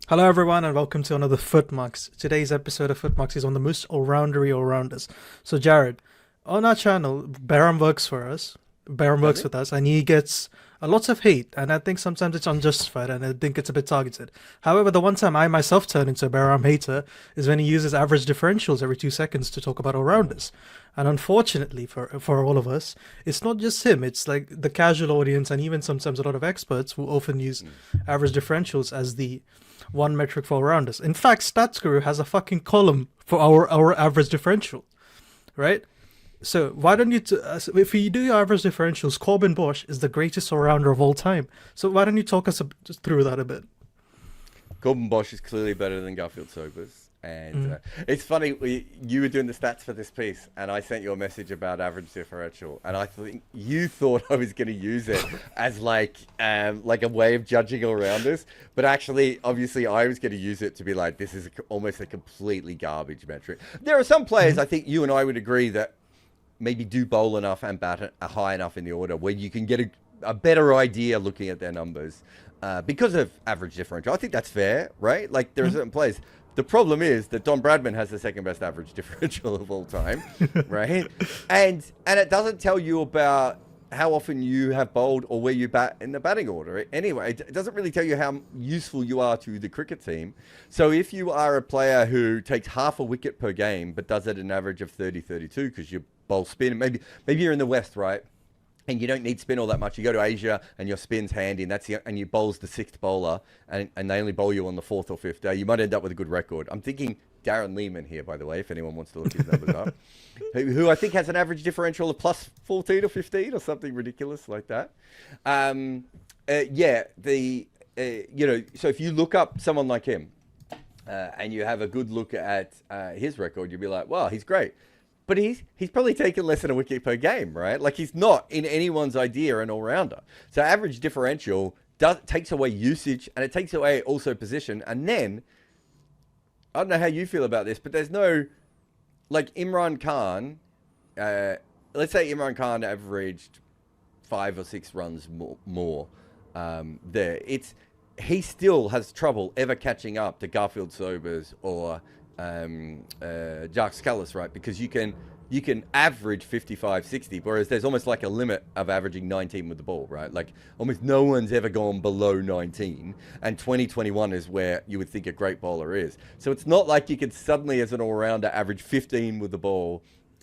Hello, everyone, and welcome to another Footmarks. Today's episode of Footmarks is on the most all-roundery all-rounders. So, Jarrod, on our channel, Baram works for us. Baram Does works it? with us, and he gets a lot of hate, and I think sometimes it's unjustified, and I think it's a bit targeted. However, the one time I myself turn into a Baram hater is when he uses average differentials every 2 seconds to talk about all-rounders. And unfortunately for all of us, it's not just him. It's like the casual audience, and even sometimes a lot of experts who often use average differentials as the one metric for all-rounders. In fact, StatsGuru has a fucking column for our average differential, right? So why don't you, if you do your average differentials, Corbin Bosch is the greatest all-rounder of all time. So why don't you talk us just through that a bit? Gordon Bosch is clearly better than Garfield Sobers. And it's funny, you were doing the stats for this piece, and I sent you a message about average differential, and I think you thought I was going to use it as like a way of judging all-rounders, but actually, obviously, I was going to use it to be like, this is almost a completely garbage metric. There are some players, I think you and I would agree, that maybe do bowl enough and bat high enough in the order where you can get a better idea looking at their numbers because of average differential. I think that's fair, right? Like there are certain players. The problem is that Don Bradman has the second best average differential of all time, right? And it doesn't tell you about how often you have bowled or where you bat in the batting order. Anyway, it doesn't really tell you how useful you are to the cricket team. So if you are a player who takes half a wicket per game but does it an average of 30-32 because you bowl spin, maybe you're in the West, right? And you don't need spin all that much. You go to Asia and your spin's handy, and you bowls the sixth bowler, and they only bowl you on the fourth or fifth day. You might end up with a good record. I'm thinking Darren Lehman here, by the way, if anyone wants to look his numbers up, who I think has an average differential of plus 14 or 15 or something ridiculous like that. So if you look up someone like him and you have a good look at his record, you'll be like, wow, he's great. But he's probably taken less than a wicket per game, right? Like he's not in anyone's idea an all-rounder. So average differential takes away usage, and it takes away also position. And then, I don't know how you feel about this, but there's no, like Imran Khan, let's say Imran Khan averaged 5 or 6 runs more there. He still has trouble ever catching up to Garfield Sobers or Jark Scullis, right? Because you can average 55, 60, whereas there's almost like a limit of averaging 19 with the ball, right? Like almost no one's ever gone below 19, and 2021 is where you would think a great bowler is. So it's not like you could suddenly, as an all-rounder, average 15 with the ball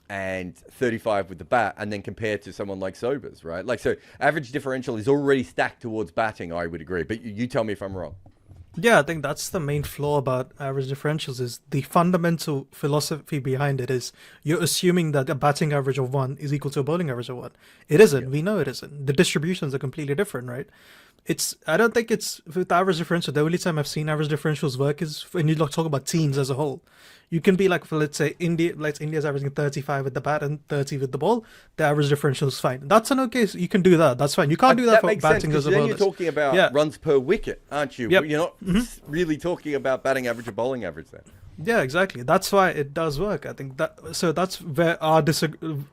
and 35 with the bat, and then compare to someone like Sobers, right? Like, so average differential is already stacked towards batting, I would agree, but you tell me if I'm wrong. Yeah, I think that's the main flaw about average differentials is the fundamental philosophy behind it is you're assuming that a batting average of 1 is equal to a bowling average of 1. It isn't. Yeah. We know it isn't. The distributions are completely different, right? I don't think it's with average differential. The only time I've seen average differentials work is when you talk about teams as a whole. You can be like, for let's say India's averaging 35 with the bat and 30 with the ball. The average differential is fine. That's an okay. You can do that. That's fine. You can't do that for makes sense, batting because as a then bowler. you're talking about Yeah. runs per wicket, aren't you? Yep. You're not really talking about batting average or bowling average there. Yeah, exactly. That's why it does work. I think that's where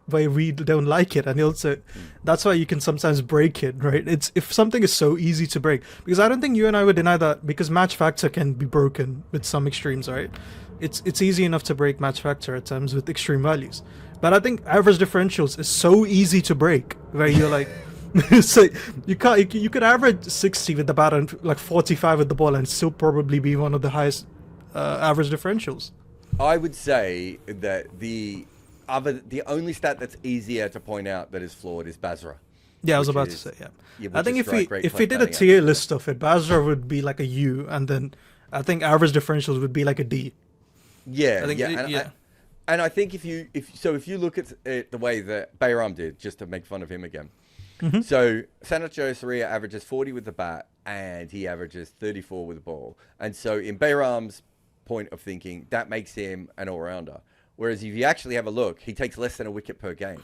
where we don't like it, and also that's why you can sometimes break it, right? It's if something is so easy to break, because I don't think you and I would deny that, because match factor can be broken with some extremes, right? It's easy enough to break match factor at times with extreme values, but I think average differentials is so easy to break, where you're like. So you could average 60 with the bat and like 45 with the ball and still probably be one of the highest average differentials. I would say that the only stat that's easier to point out that is flawed is Basra. Yeah, I was which about to is- say, yeah. which I think is strike rate if plus we did a batting tier average. list of it, Basra would be like a U, and then I think average differentials would be like a D. Yeah, I think and I think if you look at it the way that Bayram did, just to make fun of him again. So Sanath Jayasuriya averages 40 with the bat, and he averages 34 with the ball. And so in Bayram's point of thinking, that makes him an all-rounder. Whereas if you actually have a look, he takes less than a wicket per game.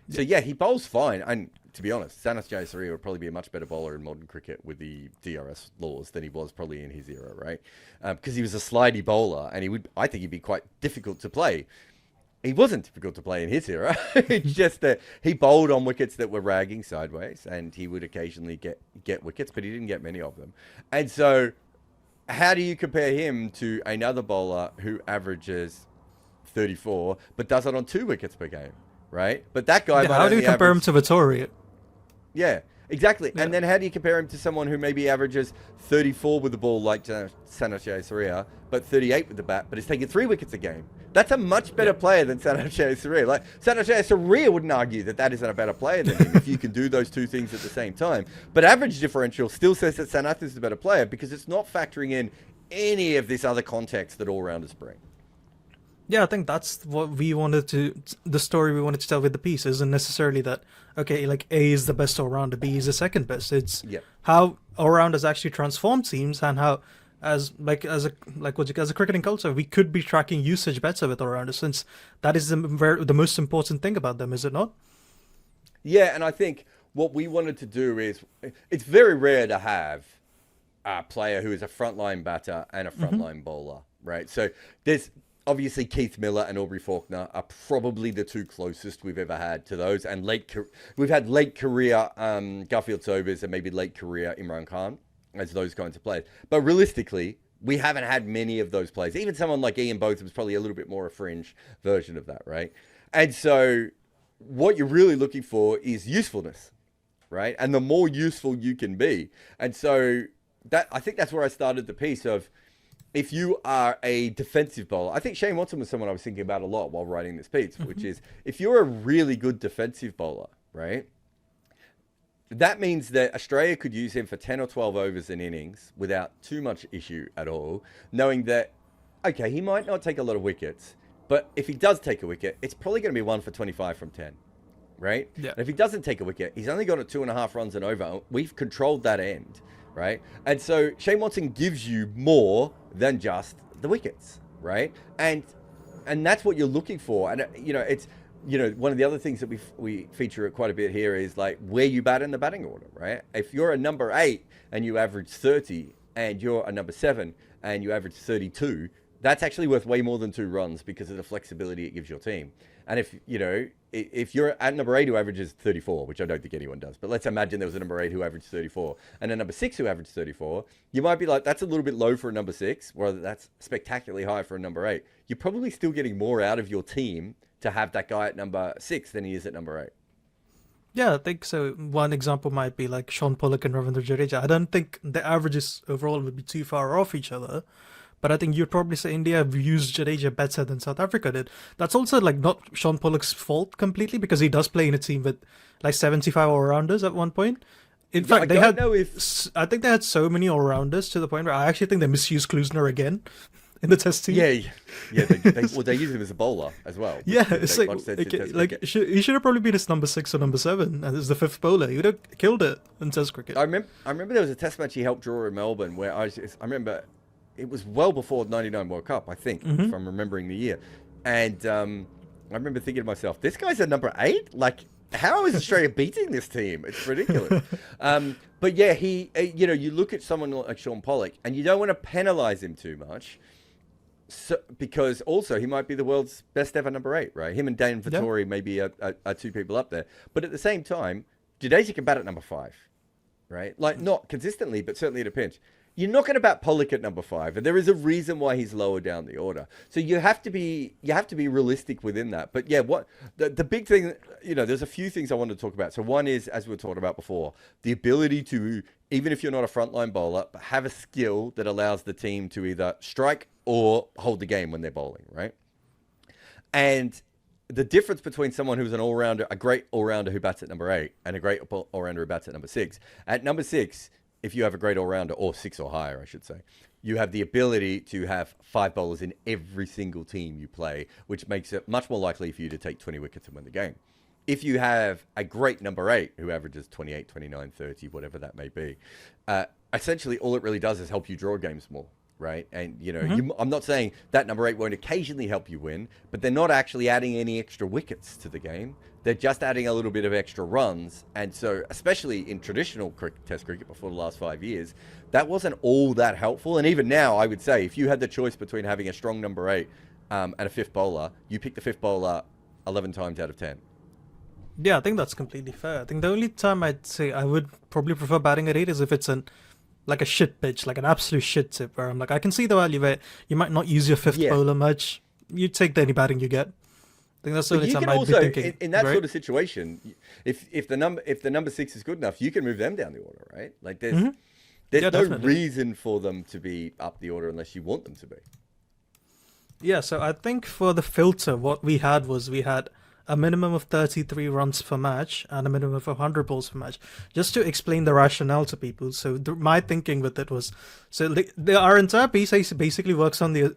So yeah, he bowls fine. And to be honest, Sanath Jayasuriya would probably be a much better bowler in modern cricket with the DRS laws than he was probably in his era, right? Because he was a slidey bowler, and I think he'd be quite difficult to play. He wasn't difficult to play in his era. It's just that he bowled on wickets that were ragging sideways, and he would occasionally get wickets, but he didn't get many of them. And so how do you compare him to another bowler who averages 34 but does it on 2 wickets per game, right? But that guy might How do you only compare him average- to Vittori? Yeah, exactly. Yeah. And then how do you compare him to someone who maybe averages 34 with the ball like Sanath Jayasuriya, but 38 with the bat, but is taking 3 wickets a game? That's a much better player than Sanath Jayasuriya. Like, Sanath Jayasuriya wouldn't argue that that isn't a better player than him if you can do those two things at the same time. But average differential still says that Sanath is the better player because it's not factoring in any of this other context that all-rounders bring. Yeah, I think that's what we wanted to. The story we wanted to tell with the piece isn't necessarily that okay, like A is the best all rounder, B is the second best. It's how all rounders actually transform teams and how, as a cricketing culture, we could be tracking usage better with all rounders since that is the most important thing about them, is it not? Yeah, and I think what we wanted to do is it's very rare to have a player who is a frontline batter and a frontline bowler, right? So there's. Obviously, Keith Miller and Aubrey Faulkner are probably the two closest we've ever had to those. And we've had late career Garfield Sobers and maybe late career Imran Khan as those kinds of players. But realistically, we haven't had many of those players. Even someone like Ian Botham is probably a little bit more a fringe version of that, right? And so what you're really looking for is usefulness, right? And the more useful you can be. And so I think that's where I started the piece of, if you are a defensive bowler, I think Shane Watson was someone I was thinking about a lot while writing this piece, which is if you're a really good defensive bowler, right? That means that Australia could use him for 10 or 12 overs in innings without too much issue at all, knowing that, okay, he might not take a lot of wickets, but if he does take a wicket, it's probably going to be 1 for 25 from 10, right? Yeah. And if he doesn't take a wicket, he's only got a 2.5 runs and over. We've controlled that end. Right? And so Shane Watson gives you more than just the wickets, right? And that's what you're looking for. And, it's, one of the other things that we feature quite a bit here is like where you bat in the batting order, right? If you're a number 8 and you average 30 and you're a number 7 and you average 32, that's actually worth way more than 2 runs because of the flexibility it gives your team. And if you're at number 8 who averages 34, which I don't think anyone does, but let's imagine there was a number 8 who averaged 34 and a number 6 who averaged 34, you might be like, that's a little bit low for a number 6, or that's spectacularly high for a number 8. You're probably still getting more out of your team to have that guy at number 6 than he is at number 8. Yeah, I think so. One example might be like Sean Pollock and Ravindra Jadeja. I don't think the averages overall would be too far off each other. But I think you'd probably say India have used Jadeja better than South Africa did. That's also like not Sean Pollock's fault completely because he does play in a team with like 75 all-rounders at one point. In fact, I think they had so many all-rounders to the point where I actually think they misused Klusner again in the test team. Yeah. They use him as a bowler as well. Yeah, it's he should have probably been his number 6 or number 7 as the 5th bowler. He would have killed it in Test cricket. I remember there was a Test match he helped draw in Melbourne where I remember. It was well before the 99 World Cup, I think, if I'm remembering the year. And I remember thinking to myself, this guy's at number 8? Like, how is Australia beating this team? It's ridiculous. But yeah, you look at someone like Sean Pollock, and you don't want to penalise him too much, because also he might be the world's best ever number 8, right? Him and Dane Vittori maybe are 2 people up there. But at the same time, Jadeja can bat at number 5, right? Like, not consistently, but certainly at a pinch. You're not going to bat Pollock at number 5, and there is a reason why he's lower down the order. So you have to be realistic within that. But yeah, what the big thing, there's a few things I want to talk about. So one is, as we were talking about before, the ability to, even if you're not a frontline bowler, but have a skill that allows the team to either strike or hold the game when they're bowling, right? And the difference between someone who's an all-rounder, a great all-rounder who bats at number 8, and a great all-rounder who bats at number 6. At number 6, if you have a great all-rounder, or 6 or higher, I should say, you have the ability to have 5 bowlers in every single team you play, which makes it much more likely for you to take 20 wickets and win the game. If you have a great number 8 who averages 28, 29, 30, whatever that may be, essentially all it really does is help you draw games more, right? And, I'm not saying that number 8 won't occasionally help you win, but they're not actually adding any extra wickets to the game. They're just adding a little bit of extra runs. And so, especially in traditional Test cricket before the last 5 years, that wasn't all that helpful. And even now, I would say, if you had the choice between having a strong number 8 and a 5th bowler, you pick the 5th bowler 11 times out of 10. Yeah, I think that's completely fair. I think the only time I'd say I would probably prefer batting at 8 is if it's an like a shit pitch, like an absolute shit tip, where I'm like, I can see the value where you might not use your fifth Yeah. bowler much. You take any batting you get. I think that's the But only you time can I'd also, be thinking. in that right? sort of situation, if the number 6 is good enough, you can move them down the order, right? Like there's Yeah, no definitely. reason for them to be up the order unless you want them to be. Yeah, so I think for the filter, what we had a minimum of 33 runs per match and a minimum of 100 balls per match. Just to explain the rationale to people. So my thinking with it was, so our entire piece basically works on the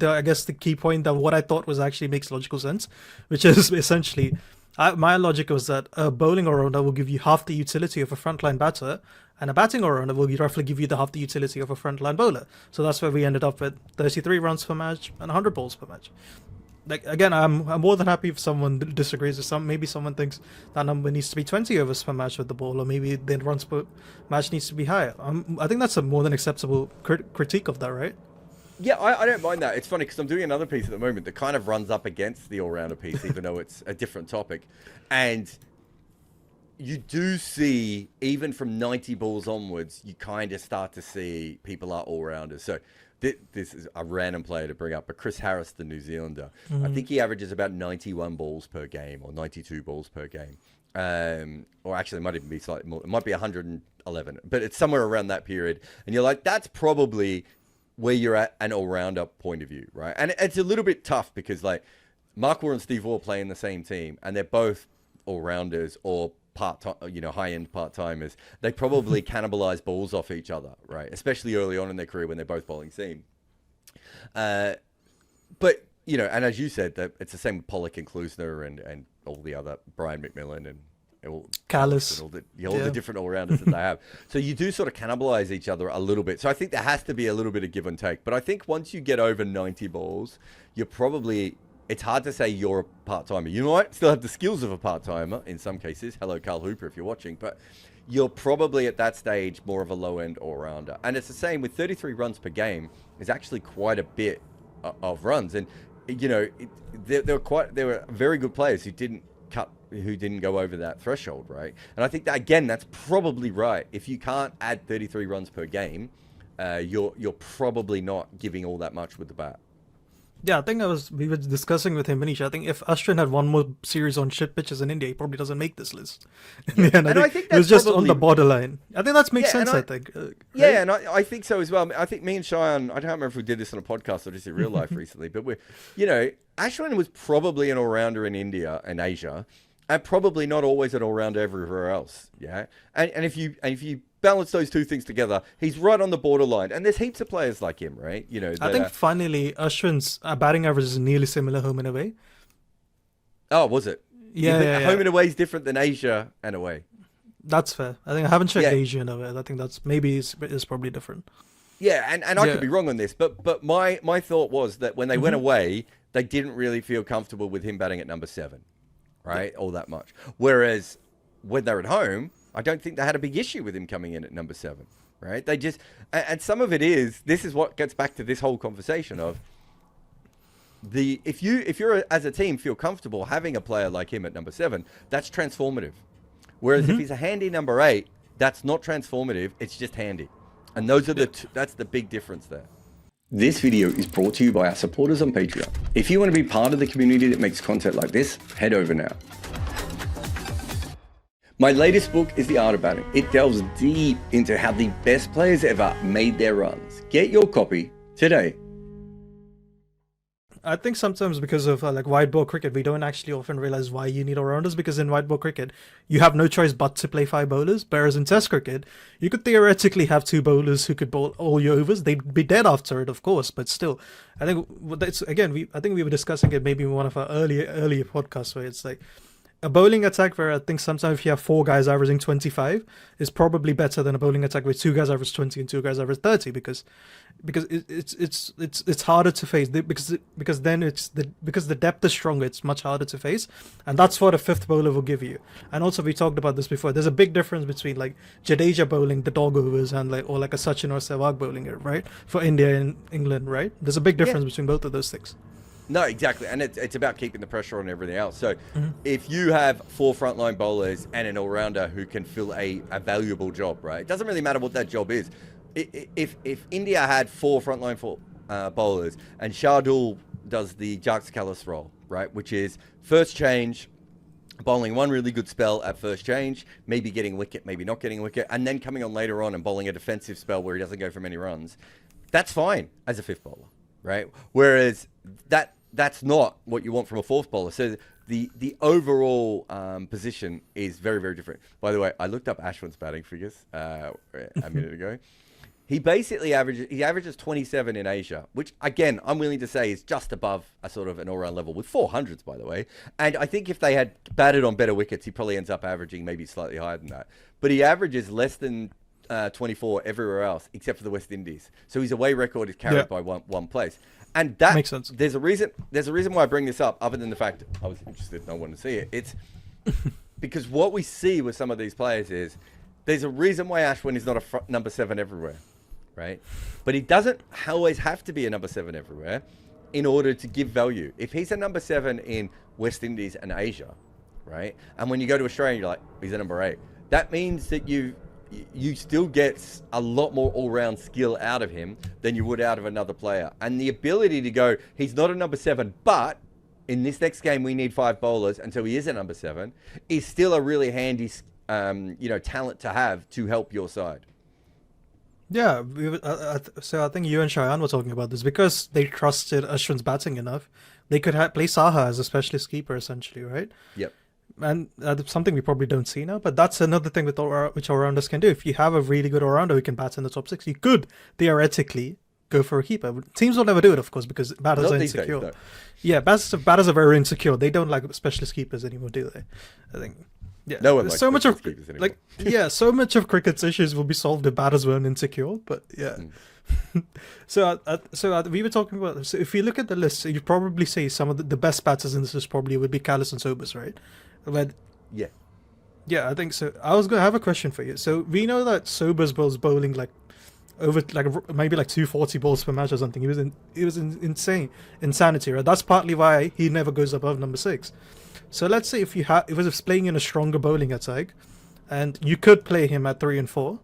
I guess the key point that what I thought was actually makes logical sense, which is essentially, my logic was that a bowling all-rounder will give you half the utility of a frontline batter, and a batting all-rounder will roughly give you the half the utility of a frontline bowler. So that's where we ended up with 33 runs per match and 100 balls per match. Like again, I'm more than happy if someone disagrees with maybe someone thinks that number needs to be 20 overs per match with the ball, or maybe the runs per match needs to be higher. I think that's a more than acceptable critique of that, right? Yeah, I don't mind that. It's funny because I'm doing another piece at the moment that kind of runs up against the all-rounder piece, even though it's a different topic. And you do see, even from 90 balls onwards, you kind of start to see people are all-rounders. So this is a random player to bring up, but Chris Harris, the New Zealander, I think he averages about 91 balls per game or 92 balls per game. Or actually, it might even be slightly more. It might be 111, but it's somewhere around that period. And you're like, that's probably where you're at an all-rounder point of view, right? And it's a little bit tough because like Mark Waugh and Steve Waugh play in the same team, and they're both all-rounders or part-time, high-end part-timers. They probably cannibalize balls off each other, right? Especially early on in their career when they're both bowling seam. But and as you said, that it's the same with Pollock and Klusner and all the other Brian McMillan and Callis, all the different all-rounders that they have. So you do sort of cannibalize each other a little bit. So I think there has to be a little bit of give and take. But I think once you get over 90 balls, it's hard to say you're a part-timer. You might still have the skills of a part-timer in some cases. Hello, Carl Hooper, if you're watching. But you're probably at that stage more of a low-end all-rounder. And it's the same with 33 runs per game is actually quite a bit of runs. And, there were very good players who didn't go over that threshold, right? And I think that, again, that's probably right. If you can't add 33 runs per game, you're probably not giving all that much with the bat. Yeah, I think we were discussing with him, Manish. I think if Ashwin had one more series on shit pitches in India, he probably doesn't make this list. Yeah. And I think it was just on the borderline. I think that makes sense, I think. Yeah, and I think so as well. I think me and Cheyenne, I don't remember if we did this on a podcast or just in real life recently, but Ashwin was probably an all-rounder in India and Asia, and probably not always an all-rounder everywhere else. Yeah, and if you balance those two things together, he's right on the borderline. And there's heaps of players like him, right? I think finally Ashwin's batting average is nearly similar home and away. Oh, was it? Yeah. Home and away is different than Asia and away. That's fair. I think I haven't checked Asia and away. I think that's is probably different. Yeah, and I could be wrong on this, but my thought was that when they went away, they didn't really feel comfortable with him batting at number 7, right? All that much. Whereas when they're at home, I don't think they had a big issue with him coming in at number 7, right? They just, and some of it this is what gets back to this whole conversation of if you're as a team feel comfortable having a player like him at number 7, that's transformative. Whereas if he's a handy number 8, that's not transformative. It's just handy. And those are that's the big difference there. This video is brought to you by our supporters on Patreon. If you want to be part of the community that makes content like this, head over now. My latest book is The Art of Batting. It delves deep into how the best players ever made their runs. Get your copy today. I think sometimes because of white ball cricket, we don't actually often realize why you need all-rounders, because in white ball cricket, you have no choice but to play 5 bowlers, whereas in test cricket, you could theoretically have 2 bowlers who could bowl all your overs. They'd be dead after it, of course, but still. I think that's, again, I think we were discussing it maybe in one of our earlier podcasts where it's like, a bowling attack where I think sometimes if you have 4 guys averaging 25 is probably better than a bowling attack where 2 guys average 20 and 2 guys average 30 because it's harder to face because the depth is stronger. It's much harder to face, and that's what a 5th bowler will give you. And also we talked about this before. There's a big difference between like Jadeja bowling the dog overs and a Sachin or Sehwag bowling it, right? For India and England, right? There's a big difference between both of those things. No, exactly. And it's about keeping the pressure on everything else. So if you have 4 frontline bowlers and an all-rounder who can fill a valuable job, right? It doesn't really matter what that job is. If India had 4 frontline bowlers and Shardul does the Jarrod Kallis role, right? Which is first change, bowling one really good spell at first change, maybe getting wicket, maybe not getting wicket, and then coming on later on and bowling a defensive spell where he doesn't go for many runs. That's fine as a 5th bowler, right? Whereas that's not what you want from a 4th bowler. So the overall position is very, very different. By the way, I looked up Ashwin's batting figures a minute ago. He basically averages 27 in Asia, which again, I'm willing to say is just above a sort of an all-round level with 400s, by the way. And I think if they had batted on better wickets, he probably ends up averaging maybe slightly higher than that. But he averages less than 24 everywhere else, except for the West Indies. So his away record is carried by one place. And that makes sense. There's a reason why I bring this up, other than the fact I was interested and I wanted to see it. It's because what we see with some of these players is there's a reason why Ashwin is not a number 7 everywhere, right? But he doesn't always have to be a number 7 everywhere in order to give value. If he's a number 7 in West Indies and Asia, right? And when you go to Australia, you're like, he's a number 8. That means that you still get a lot more all-round skill out of him than you would out of another player. And the ability to go, he's not a number 7, but in this next game we need 5 bowlers, and so he is a number 7, is still a really handy, talent to have to help your side. Yeah, so I think you and Cheyenne were talking about this because they trusted Ashwin's batting enough. They could play Saha as a specialist keeper, essentially, right? Yep. And that's something we probably don't see now, but that's another thing which all-rounders can do. If you have a really good all-rounder who can bat in the top 6, you could theoretically go for a keeper. Teams will never do it, of course, because batters are insecure. Days, no. Yeah, batters are very insecure. They don't like specialist keepers anymore, do they? I think. Yeah, no one likes so much of keepers anymore. so much of cricket's issues will be solved if batters weren't insecure. But yeah, so we were talking about. So if you look at the list, so you'd probably say some of the best batters in this list probably would be Kallis and Sobers, right? Yeah, I think so. I was gonna have a question for you. So we know that Sobers was bowling maybe 240 balls per match or something. He was insanity, right? That's partly why he never goes above number 6. So let's say if it was playing in a stronger bowling attack, and you could play him at 3 and 4,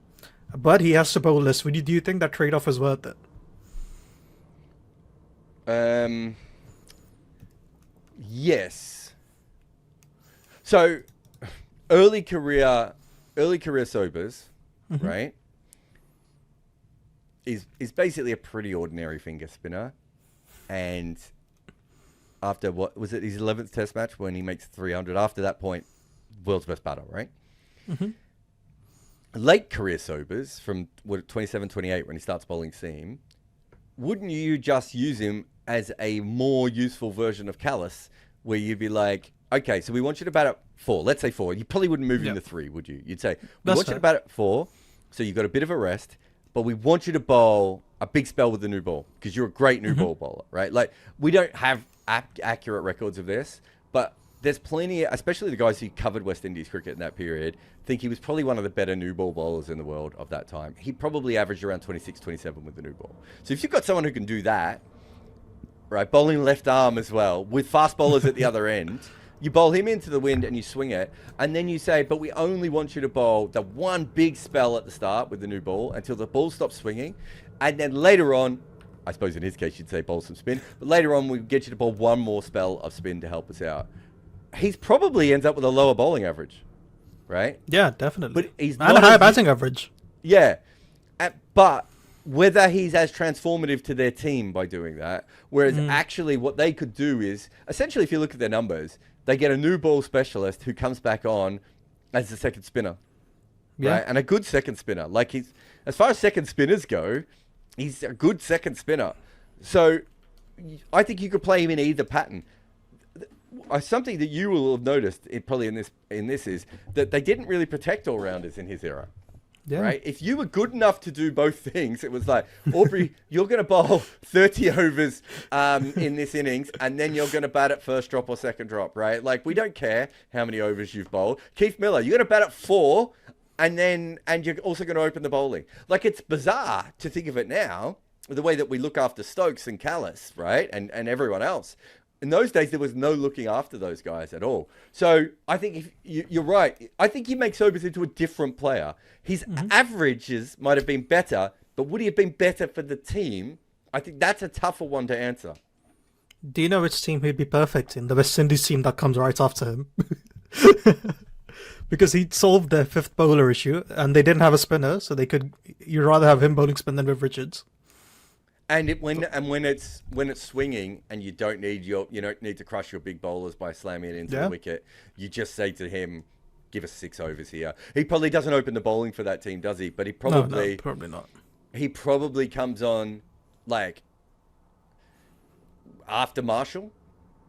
but he has to bowl less. Do you think that trade-off is worth it? Yes. So early career Sobers, right? Is basically a pretty ordinary finger spinner, and after what was it, his 11th Test match when he makes 300? After that point, world's best batter, right? Late career Sobers from 27, 28 when he starts bowling seam, wouldn't you just use him as a more useful version of Kallis, where you'd be like, okay, so we want you to bat at 4. Let's say 4. You probably wouldn't move him to 3, would you? You'd say, we want you to bat at 4, so you've got a bit of a rest, but we want you to bowl a big spell with the new ball because you're a great new ball bowler, right? Like, we don't have accurate records of this, but there's plenty, especially the guys who covered West Indies cricket in that period, think he was probably one of the better new ball bowlers in the world of that time. He probably averaged around 26, 27 with the new ball. So if you've got someone who can do that, right, bowling left arm as well, with fast bowlers at the other end, you bowl him into the wind and you swing it, and then you say, but we only want you to bowl the one big spell at the start with the new ball until the ball stops swinging, and then later on, I suppose in his case you'd say bowl some spin, but later on we get you to bowl one more spell of spin to help us out. He's probably ends up with a lower bowling average, right? Yeah, definitely. But he's and a higher batting average. Yeah, but whether he's as transformative to their team by doing that, whereas actually what they could do is, essentially if you look at their numbers, they get a new ball specialist who comes back on as a second spinner, right? And a good second spinner. Like, he's, as far as second spinners go, he's a good second spinner. So I think you could play him in either pattern. Something that you will have noticed, probably in this is that they didn't really protect all-rounders in his era. Yeah. Right? If you were good enough to do both things, it was like, Aubrey, you're going to bowl 30 overs in this innings, and then you're going to bat at first drop or second drop, right? Like, we don't care how many overs you've bowled. Keith Miller, you're going to bat at 4, and you're also going to open the bowling. Like, it's bizarre to think of it now, the way that we look after Stokes and Callis, right, and everyone else. In those days, there was no looking after those guys at all. So I think if you're right. I think you make Sobers into a different player. His averages might have been better, but would he have been better for the team? I think that's a tougher one to answer. Do you know which team he'd be perfect in? The West Indies team that comes right after him. Because he solved their fifth bowler issue, and they didn't have a spinner, so you'd rather have him bowling spin than with Richards. And when it's swinging, and you don't need to crush your big bowlers by slamming it into the wicket, you just say to him, "Give us 6 overs here." He probably doesn't open the bowling for that team, does he? But he probably no, probably not. He probably comes on like after Marshall,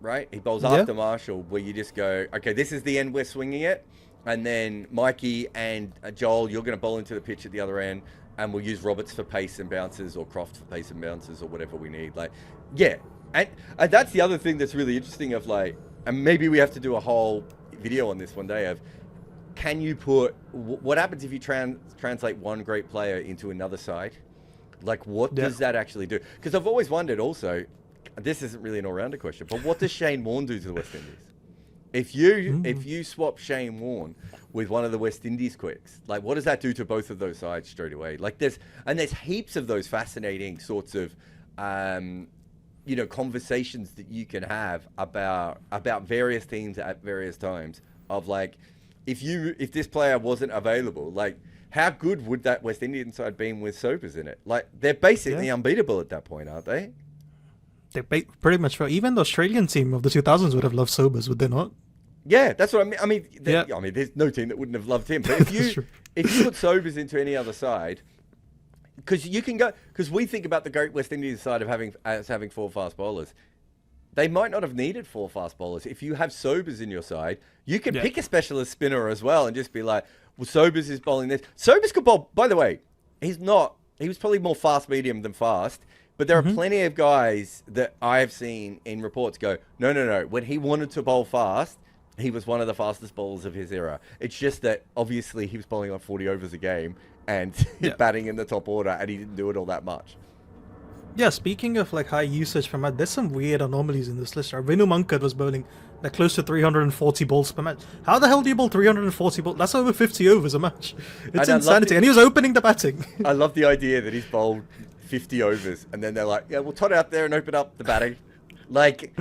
right? He bowls after Marshall, where you just go, "Okay, this is the end. We're swinging it." And then Mikey and Joel, you're going to bowl into the pitch at the other end, and we'll use Roberts for pace and bounces, or Croft for pace and bounces, or whatever we need. Like, yeah. And that's the other thing that's really interesting of like, and maybe we have to do a whole video on this one day of, can you put, what happens if you translate one great player into another side? Like, what does that actually do? Because I've always wondered also, this isn't really an all-rounder question, but what does Shane Warne do to the West Indies? If you swap Shane Warne with one of the West Indies quicks, like, what does that do to both of those sides straight away? Like, there's heaps of those fascinating sorts of conversations that you can have about various teams at various times of like, if this player wasn't available, like, how good would that West Indian side been with Sobers in it? Like, they're basically unbeatable at that point, aren't they? They pretty much, even the Australian team of the 2000s would have loved Sobers, would they not? Yeah, that's what I mean. I mean, there's no team that wouldn't have loved him. But if you put Sobers into any other side, because we think about the great West Indian side of having 4 fast bowlers. They might not have needed 4 fast bowlers. If you have Sobers in your side, you can pick a specialist spinner as well and just be like, well, Sobers is bowling this. Sobers could bowl. By the way, he was probably more fast medium than fast. But there are plenty of guys that I have seen in reports go, no. When he wanted to bowl fast, he was one of the fastest bowlers of his era. It's just that obviously he was bowling on 40 overs a game and batting in the top order, and he didn't do it all that much. Yeah, speaking of like high usage per match, there's some weird anomalies in this list. Right? Vinu Mankad was bowling like close to 340 balls per match. How the hell do you bowl 340 balls? That's over 50 overs a match. It's insanity. And he was opening the batting. I love the idea that he's bowled 50 overs, and then they're like, yeah, we'll tot out there and open up the batting. Like,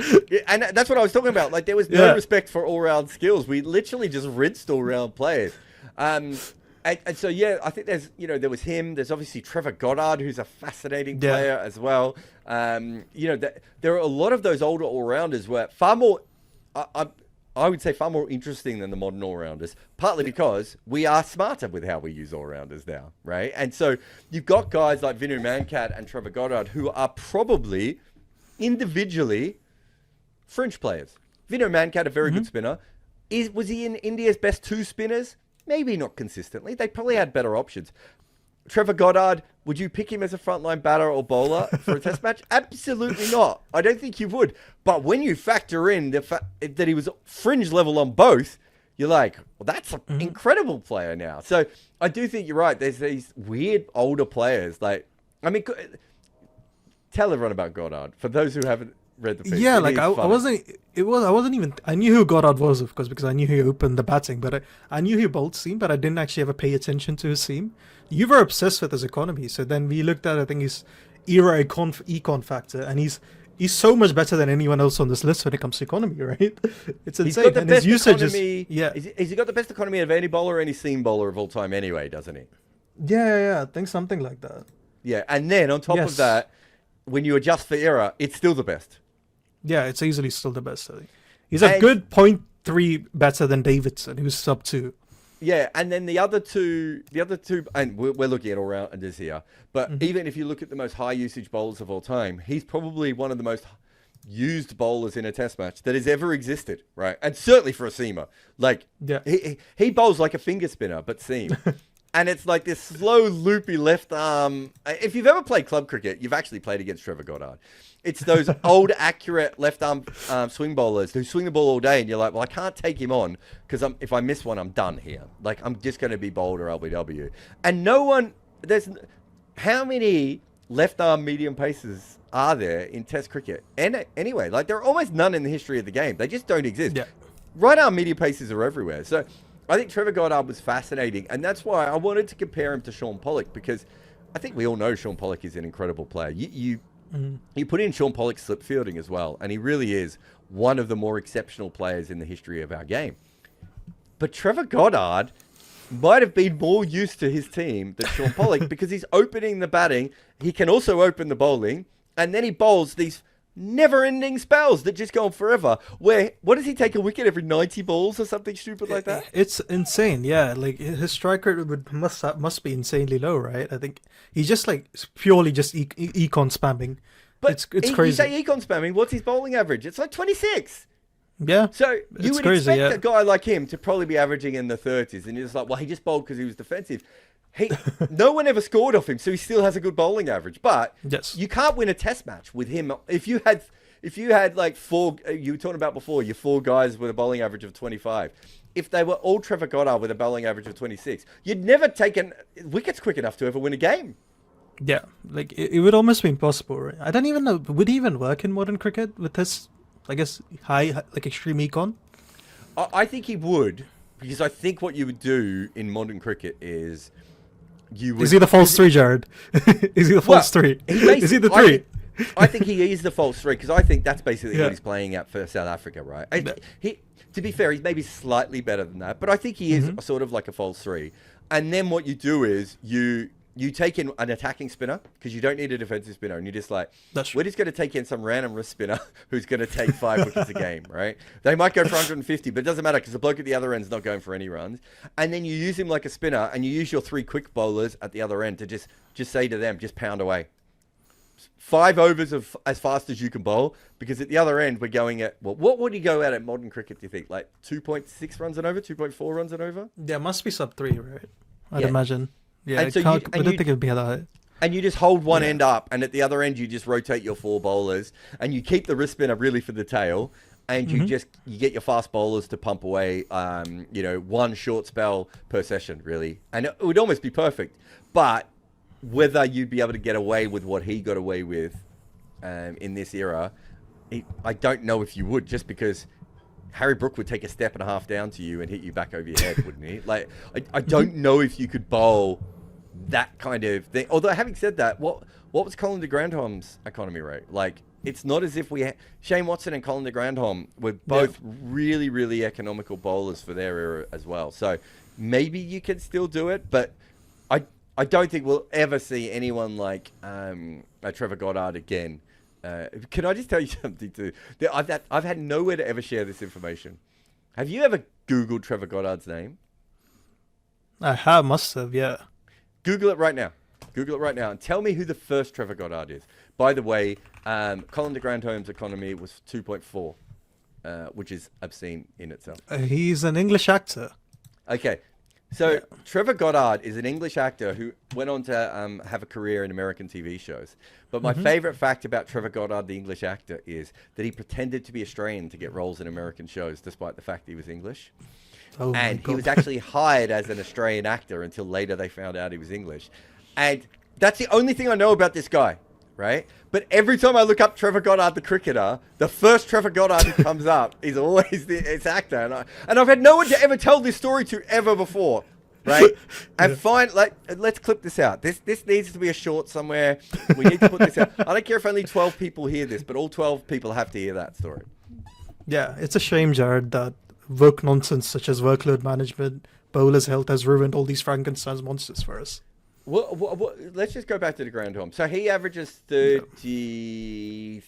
and that's what I was talking about. Like, there was no respect for all-round skills. We literally just rinsed all-round players. And so, I think there was him. There's obviously Trevor Goddard, who's a fascinating player as well. There are a lot of those older all-rounders were far more, I would say, far more interesting than the modern all-rounders, partly because we are smarter with how we use all-rounders now, right? And so you've got guys like Vinu Mankad and Trevor Goddard who are probably individually fringe players. Vinu Mankad, a very good spinner. Was he in India's best 2 spinners? Maybe not consistently. They probably had better options. Trevor Goddard, would you pick him as a frontline batter or bowler for a test match? Absolutely not. I don't think you would. But when you factor in the fact that he was fringe level on both, you're like, well, that's an incredible player now. So I do think you're right. There's these weird older players. Like, I mean, tell everyone about Goddard for those who haven't read the piece. Yeah, like I knew who Goddard was, of course, because I knew he opened the batting, but I knew he bowled seam, but I didn't actually ever pay attention to his seam. You were obsessed with his economy, so then we looked at, I think, his era econ factor, and he's so much better than anyone else on this list when it comes to economy, right? It's insane. He's got the and best his usage economy. is Has he got the best economy of any bowler or any seam bowler of all time anyway, doesn't he? Yeah, I think something like that. Yeah, and then on top of that, when you adjust for era, it's still the best. Yeah, it's easily still the best, I think. He's a good 0.3 better than Davidson, who's sub 2. Yeah, and then the other two, and we're looking at all-rounders here, but even if you look at the most high-usage bowlers of all time, he's probably one of the most used bowlers in a test match that has ever existed, right? And certainly for a seamer. Like, he bowls like a finger spinner, but seam. And it's like this slow, loopy left arm. If you've ever played club cricket, you've actually played against Trevor Goddard. It's those old, accurate left arm swing bowlers who swing the ball all day, and you're like, well, I can't take him on because if I miss one, I'm done here. Like, I'm just going to be bowled or LBW. And how many left arm medium paces are there in Test cricket? And anyway, like there are almost none in the history of the game. They just don't exist. Yeah. Right arm medium paces are everywhere. So I think Trevor Goddard was fascinating, and that's why I wanted to compare him to Sean Pollock, because I think we all know Sean Pollock is an incredible player. You put in Sean Pollock's slip fielding as well, and he really is one of the more exceptional players in the history of our game. But Trevor Goddard might have been more used to his team than Sean Pollock because he's opening the batting. He can also open the bowling, and then he bowls these never-ending spells that just go on forever. Where, what does he take a wicket every 90 balls or something stupid like that? It's insane, yeah. Like his strike rate must be insanely low, right? I think he's just like purely just econ spamming. But it's crazy. You say econ spamming, what's his bowling average? It's like 26. Yeah. So you would expect a guy like him to probably be averaging in the 30s, and you're just like, well, he just bowled because he was defensive. No one ever scored off him, so he still has a good bowling average. But you can't win a test match with him. If you had like four, you were talking about before, your four guys with a bowling average of 25. If they were all Trevor Goddard with a bowling average of 26, you'd never taken wickets quick enough to ever win a game. Yeah, like it would almost be impossible, right? I don't even know, would he even work in modern cricket with this, I guess, high, like extreme econ? I think he would, because I think what you would do in modern cricket is you would... Is he the false three, Jarrod? Is he the false three? Is he the three? I think he is the false three, because I think that's basically what he's playing at for South Africa, right? To be fair, he's maybe slightly better than that, but I think he is sort of like a false three. And then what you do is you take in an attacking spinner, because you don't need a defensive spinner, and you're just like, we're just going to take in some random wrist spinner who's going to take 5 wickets a game, right? They might go for 150, but it doesn't matter because the bloke at the other end's not going for any runs. And then you use him like a spinner, and you use your 3 quick bowlers at the other end to just say to them, just pound away. 5 overs of as fast as you can bowl, because at the other end we're going at, well, what would you go at modern cricket, do you think? Like 2.6 runs and over, 2.4 runs and over? Yeah, must be sub 3, right? I'd imagine. Yeah, I don't think it'd be that high. And you just hold one end up, and at the other end you just rotate your 4 bowlers, and you keep the wrist spinner really for the tail, and you get your fast bowlers to pump away, 1 short spell per session, really. And it would almost be perfect. But whether you'd be able to get away with what he got away with in this era, I don't know if you would, just because Harry Brook would take a step and a half down to you and hit you back over your head, wouldn't he? Like, I don't know if you could bowl that kind of thing. Although, having said that, what was Colin de Grandhomme's economy rate? Like, it's not as if Shane Watson and Colin de Grandhomme were both really, really economical bowlers for their era as well. So maybe you can still do it, but I don't think we'll ever see anyone like Trevor Goddard again. Can I just tell you something too? I've had nowhere to ever share this information. Have you ever Googled Trevor Goddard's name? I must have, yeah. Google it right now. Google it right now and tell me who the first Trevor Goddard is. By the way, Colin de Grandhomme's economy was 2.4, which is obscene in itself. He's an English actor. Okay. So Trevor Goddard is an English actor who went on to have a career in American TV shows. But my favorite fact about Trevor Goddard, the English actor, is that he pretended to be Australian to get roles in American shows, despite the fact he was English. Oh, and he was actually hired as an Australian actor until later they found out he was English. And that's the only thing I know about this guy, right? But every time I look up Trevor Goddard, the cricketer, the first Trevor Goddard who comes up is always this actor. And I've had no one to ever tell this story to ever before, right? And let's clip this out. This needs to be a short somewhere. We need to put this out. I don't care if only 12 people hear this, but all 12 people have to hear that story. Yeah, it's a shame, Jarrod, that work nonsense such as workload management, bowler's health has ruined all these Frankenstein's monsters for us. Well, let's just go back to the Grandhomme. So he averages 33.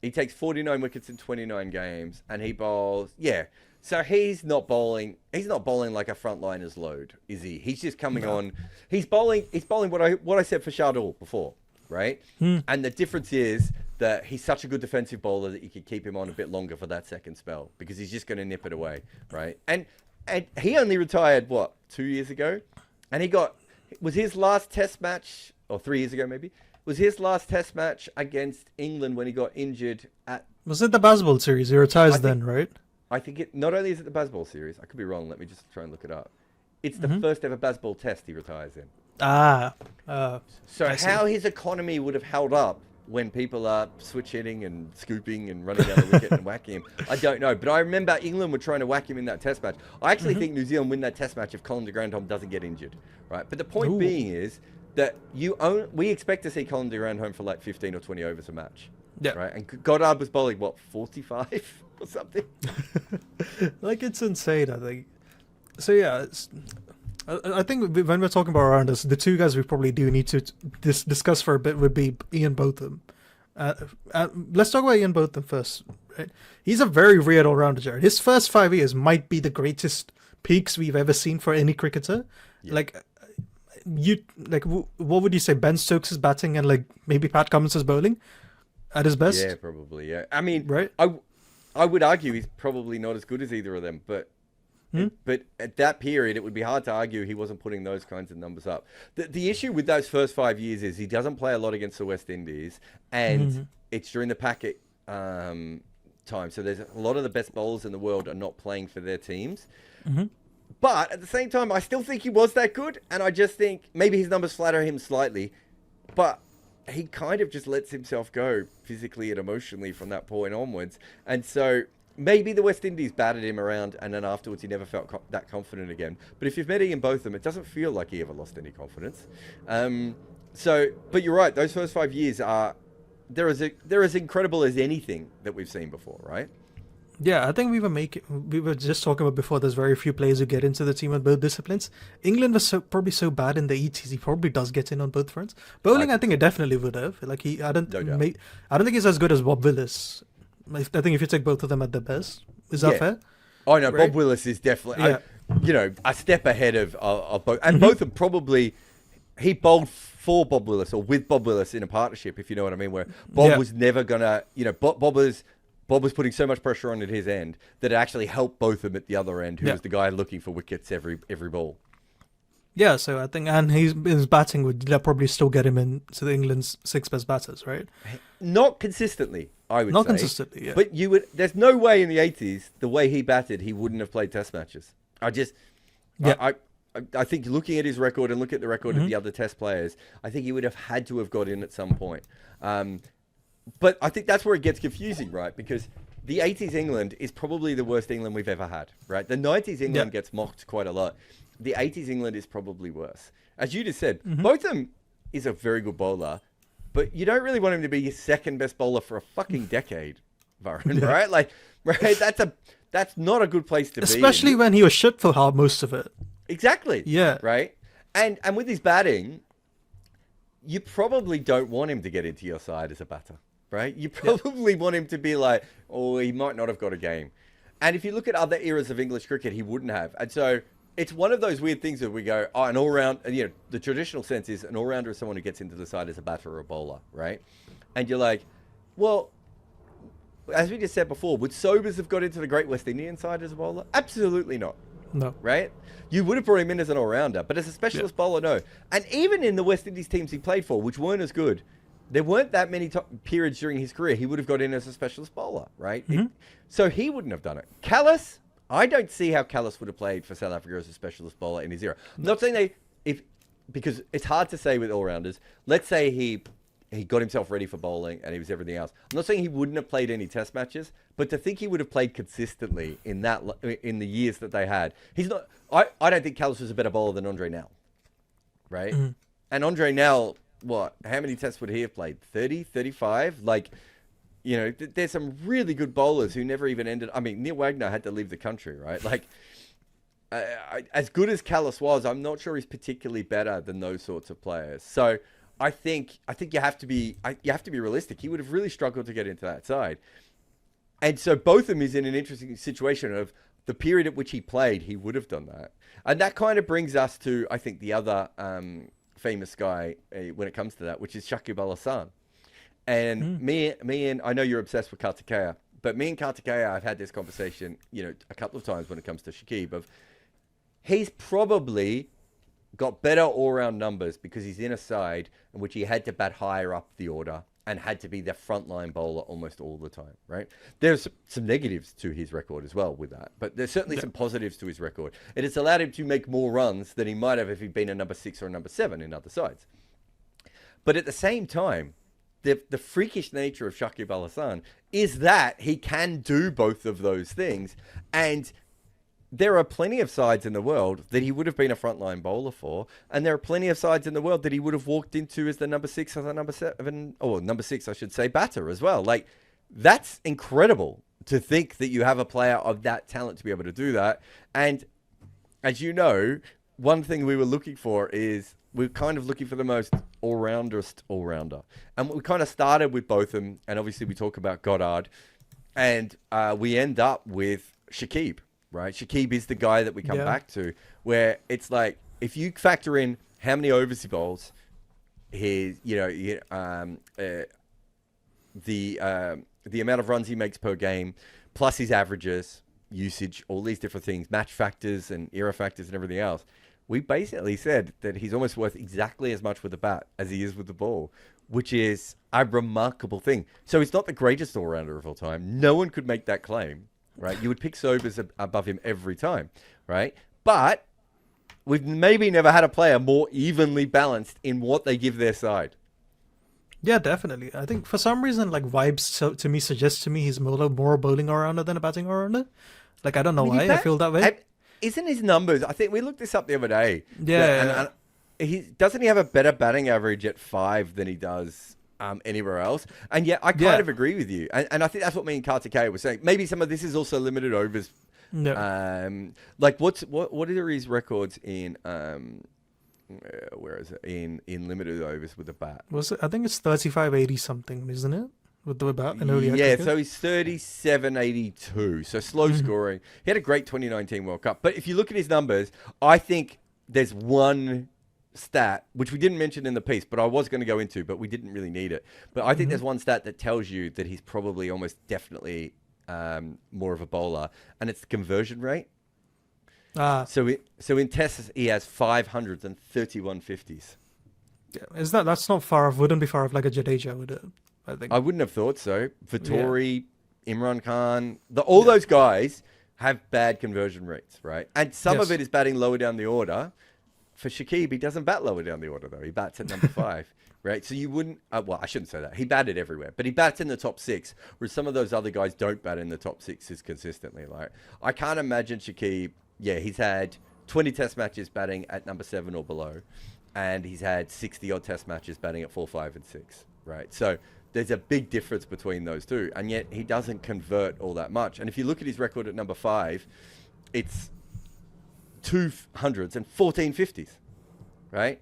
He takes 49 wickets in 29 games, and he bowls. Yeah. So he's not bowling like a frontliner's load, is he? He's just coming on. He's bowling what I said for Shardul before, right? And the difference is that he's such a good defensive bowler that you could keep him on a bit longer for that second spell, because he's just going to nip it away, right? And he only retired 2 years ago, and was his last test match, or 3 years ago maybe, was his last test match against England when he got injured at... Was it the Bazball series? He retires then, right? I think it, not only is it the Bazball series, I could be wrong, let me just try and look it up. It's the first ever Bazball test he retires in. So I see. how his economy would have held up when people are switch hitting and scooping and running down the wicket and whacking him, I don't know. But I remember England were trying to whack him in that test match. I actually think New Zealand win that test match if Colin de Grandhomme doesn't get injured, right? But the point being is that we expect to see Colin de Grandhomme for like 15 or 20 overs a match, right? And Goddard was bowling, what, 45 or something? Like, it's insane, I think. So, yeah, I think when we're talking about rounders, the two guys we probably do need to discuss for a bit would be Ian Botham. Let's talk about Ian Botham first. Right? He's a very weird all-rounder, Jarrod. His first 5 years might be the greatest peaks we've ever seen for any cricketer. Yeah. What would you say? Ben Stokes is batting and like maybe Pat Cummins is bowling at his best. Yeah, probably. Yeah, I mean, right? I would argue he's probably not as good as either of them, but. But at that period, it would be hard to argue he wasn't putting those kinds of numbers up. The issue with those first 5 years is he doesn't play a lot against the West Indies, and it's during the packet time. So there's a lot of the best bowlers in the world are not playing for their teams. But at the same time, I still think he was that good, and I just think maybe his numbers flatter him slightly, but he kind of just lets himself go physically and emotionally from that point onwards. And so maybe the West Indies batted him around, and then afterwards he never felt that confident again. But if you've met Ian Botham, it doesn't feel like he ever lost any confidence. But you're right. Those first 5 years they're as incredible as anything that we've seen before, right? Yeah, I think we were just talking about before. There's very few players who get into the team in both disciplines. England was probably so bad in the 80s. He probably does get in on both fronts. Bowling, I think it definitely would have. Like I don't think he's as good as Bob Willis. I think if you take both of them at their best, is that fair? Oh no, right? Bob Willis is definitely, a step ahead of both. And both of probably, he bowled for Bob Willis or with Bob Willis in a partnership, if you know what I mean. Where Bob was never gonna, Bob was putting so much pressure on at his end that it actually helped Botham at the other end, who was the guy looking for wickets every ball. Yeah, so I think, and his batting would probably still get him into England's 6 best batters, right? Not consistently, I would say. Not consistently, yeah. But there's no way in the 80s, the way he batted, he wouldn't have played test matches. I think looking at his record and look at the record of the other test players, I think he would have had to have got in at some point. But I think that's where it gets confusing, right? Because the 80s England is probably the worst England we've ever had, right? The 90s England gets mocked quite a lot. The 80s England is probably worse. As you just said, Botham is a very good bowler, but you don't really want him to be your second best bowler for a fucking decade, Varun, right? Like, right? That's not a good place to be. Especially when he was shit for most of it. Exactly. Yeah. Right? And with his batting, you probably don't want him to get into your side as a batter, right? You probably want him to be like, oh, he might not have got a game. And if you look at other eras of English cricket, he wouldn't have. And so it's one of those weird things that we go, an all-round, the traditional sense is an all-rounder is someone who gets into the side as a batter or a bowler, right? And you're like, well, as we just said before, would Sobers have got into the Great West Indian side as a bowler? Absolutely not. No. Right? You would have brought him in as an all-rounder, but as a specialist bowler, no. And even in the West Indies teams he played for, which weren't as good, there weren't that many periods during his career he would have got in as a specialist bowler, right? So he wouldn't have done it. Callis, I don't see how Callis would have played for South Africa as a specialist bowler in his era. I'm not saying because it's hard to say with all-rounders. Let's say he got himself ready for bowling and he was everything else. I'm not saying he wouldn't have played any test matches, but to think he would have played consistently in the years that they had, he's not. I don't think Callis was a better bowler than Andre Nell, right? And Andre Nell, what? How many tests would he have played? 30, 35? Like, there's some really good bowlers who never even ended. I mean, Neil Wagner had to leave the country, right? Like, as good as Callis was, I'm not sure he's particularly better than those sorts of players. So I think you have to be realistic. He would have really struggled to get into that side. And so Botham is in an interesting situation of the period at which he played, he would have done that. And that kind of brings us to, I think, the other famous guy when it comes to that, which is Shakib Al Hasan. And me and I know you're obsessed with Kartikeya, but me and Kartikeya, I've had this conversation, a couple of times when it comes to Shakib, of he's probably got better all-round numbers because he's in a side in which he had to bat higher up the order and had to be the frontline bowler almost all the time, right? There's some negatives to his record as well with that, but there's certainly some positives to his record. And it's allowed him to make more runs than he might have if he'd been a number 6 or a number 7 in other sides. But at the same time, the freakish nature of Shakib Al Hasan is that he can do both of those things. And there are plenty of sides in the world that he would have been a frontline bowler for. And there are plenty of sides in the world that he would have walked into as the number 6 or the number 7, or number 6, I should say, batter as well. Like, that's incredible to think that you have a player of that talent to be able to do that. And as you know, one thing we were looking for is we're kind of looking for the most all-rounder. And we kind of started with Botham, and obviously we talk about Goddard, and we end up with Shakib, right? Shakib is the guy that we come back to, where it's like, if you factor in how many overs he bowls, his, the amount of runs he makes per game, plus his averages, usage, all these different things, match factors and era factors and everything else, we basically said that he's almost worth exactly as much with the bat as he is with the ball, which is a remarkable thing. So he's not the greatest all-rounder of all time. No one could make that claim, right? You would pick Sobers above him every time, right? But we've maybe never had a player more evenly balanced in what they give their side. Yeah, definitely. I think for some reason, like, vibes to me suggest to me he's more a bowling all-rounder than a batting all-rounder. Like, I don't know why I feel that way. Isn't his numbers? I think we looked this up the other day. Yeah. And doesn't he have a better batting average at 5 than he does anywhere else? And yeah, I kind of agree with you. And I think that's what me and Kartikeya were saying. Maybe some of this is also limited overs. No. Like what are his records in where is it in limited overs with the bat? I think it's 35-80 something, isn't it? With the bat in ODI yeah, cricket. so he's 37.82, so slow scoring. He had a great 2019 World Cup. But if you look at his numbers, I think there's one stat, which we didn't mention in the piece, but I was going to go into, but we didn't really need it. But I think there's one stat that tells you that he's probably almost definitely more of a bowler, and it's the conversion rate. So in tests, he has 500s and 31 50s. Yeah, that's not far off, wouldn't be far off like a Jadeja, would it? I think. I wouldn't have thought so. Vittori, Imran Khan, all those guys have bad conversion rates, right? And some of it is batting lower down the order. For Shakib, he doesn't bat lower down the order, though. He bats at number 5, right? So you wouldn't... well, I shouldn't say that. He batted everywhere, but he bats in the top 6, whereas some of those other guys don't bat in the top 6s consistently. Like, I can't imagine Shakib... Yeah, he's had 20 test matches batting at number 7 or below, and he's had 60-odd test matches batting at 4, 5, and 6, right? So... there's a big difference between those two, and yet he doesn't convert all that much. And if you look at his record at number 5, it's 200s and 14 50s, right?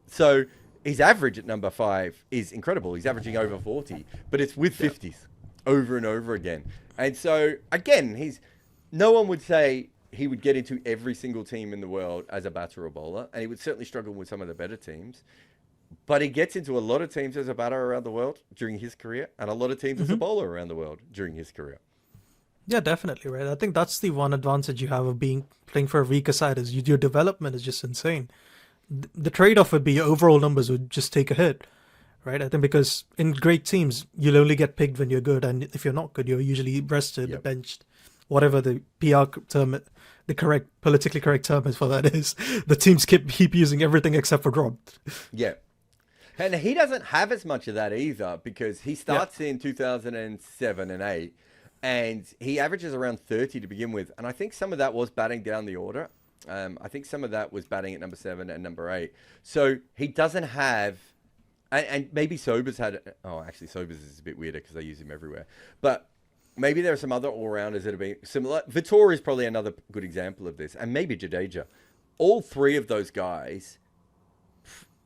So his average at number 5 is incredible. He's averaging over 40, but it's with 50s over and over again. And so, again, no one would say he would get into every single team in the world as a batter or bowler, and he would certainly struggle with some of the better teams. But he gets into a lot of teams as a batter around the world during his career, and a lot of teams as a bowler around the world during his career. Yeah, definitely, right? I think that's the one advantage you have of playing for a weaker side is your development is just insane. The trade-off would be your overall numbers would just take a hit, right? I think because in great teams, you'll only get picked when you're good, and if you're not good, you're usually rested, benched, whatever the PR term, the correct, politically correct term is for that is. The teams keep using everything except for dropped. Yeah. And he doesn't have as much of that either because he starts in 2007 and 8 and he averages around 30 to begin with. And I think some of that was batting down the order. I think some of that was batting at number 7 and number 8. So he doesn't have, and maybe Sobers actually Sobers is a bit weirder because they use him everywhere. But maybe there are some other all-rounders that have been similar. Vittori is probably another good example of this. And maybe Jadeja. All 3 of those guys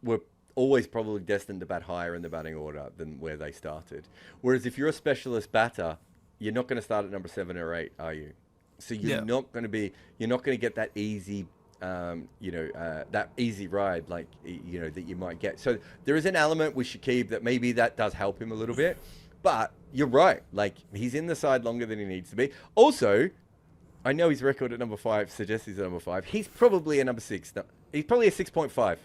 were always probably destined to bat higher in the batting order than where they started. Whereas if you're a specialist batter, you're not going to start at number 7 or 8, are you? So you're not going to get that easy, that easy ride that you might get. So there is an element with Shakib that maybe that does help him a little bit. But you're right. Like, he's in the side longer than he needs to be. Also, I know his record at number 5 suggests he's at number 5. He's probably a number 6. No, he's probably a 6.5.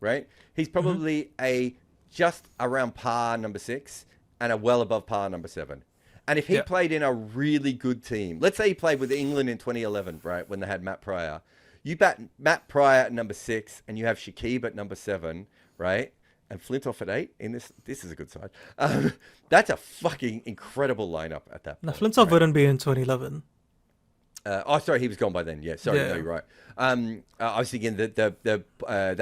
Right? He's probably a just around par number 6 and a well above par number 7. And if he played in a really good team, let's say he played with England in 2011, right, when they had Matt Pryor, you bat Matt Pryor at number 6 and you have Shakib at number 7, right? And Flintoff at 8 in this is a good side. That's a fucking incredible lineup at that point. Now, Flintoff wouldn't be in 2011. Sorry, he was gone by then. Yeah, sorry, no, you're right. I was thinking that that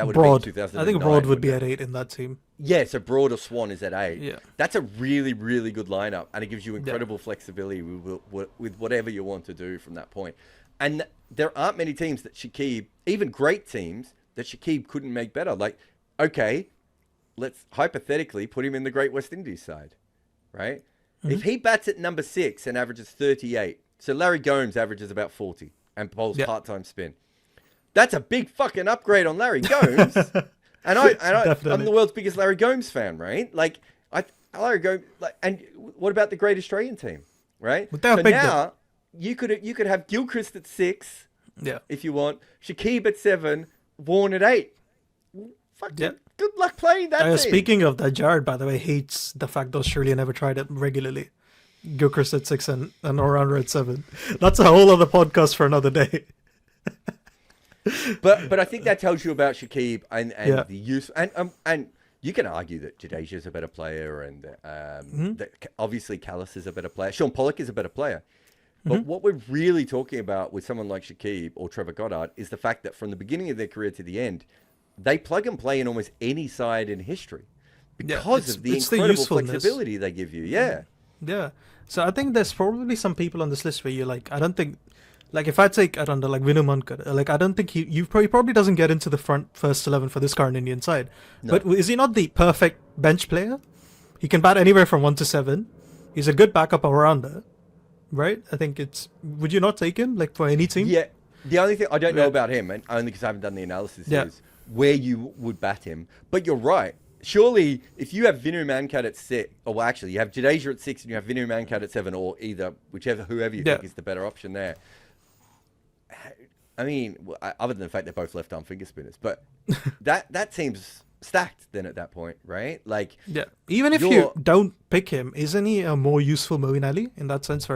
would Broad. have been 2009. I think Broad would be at 8 in that team. Yeah, so Broad or Swan is at 8. Yeah. That's a really, really good lineup, and it gives you incredible flexibility with whatever you want to do from that point. And there aren't many teams that Shakib, even great teams, that Shakib couldn't make better. Like, okay, let's hypothetically put him in the Great West Indies side, right? Mm-hmm. If he bats at number 6 and averages 38, so Larry Gomes averages about 40 and bowls part-time spin. That's a big fucking upgrade on Larry Gomes. and I'm the world's biggest Larry Gomes fan, right? Like, Larry Gomes, and what about the Great Australian team, right? So now you could have Gilchrist at 6, if you want, Shakib at 7, Vaughan at 8. Fucking good luck playing that team. Speaking of that, Jarrod, by the way, hates the fact that Australia never tried it regularly. Gilchrist at 6 and All-Rounder at 7. That's a whole other podcast for another day. but I think that tells you about Shakib and the use and you can argue that Jadeja's a better player and that obviously Callis is a better player. Sean Pollock is a better player. But what we're really talking about with someone like Shakib or Trevor Goddard is the fact that from the beginning of their career to the end, they plug and play in almost any side in history because of the incredible flexibility they give you. Yeah. Yeah. So I think there's probably some people on this list where you're like, I don't think, like if I take, I don't know, like Vinu Mankad, like I don't think he probably doesn't get into the first 11 for this current Indian side. No. But is he not the perfect bench player? He can bat anywhere from 1 to 7. He's a good backup all-rounder, right? I think would you not take him like for any team? Yeah. The only thing I don't know about him, and only because I haven't done the analysis, is where you would bat him. But you're right. Surely, if you have Vinu Mankad at 6, or well, actually, you have Jadeja at 6 and you have Vinu Mankad at 7, or whoever you think is the better option there. I mean, other than the fact they're both left-arm finger spinners, but that seems stacked then at that point, right? Like, even if you don't pick him, isn't he a more useful Moeen Ali in that sense?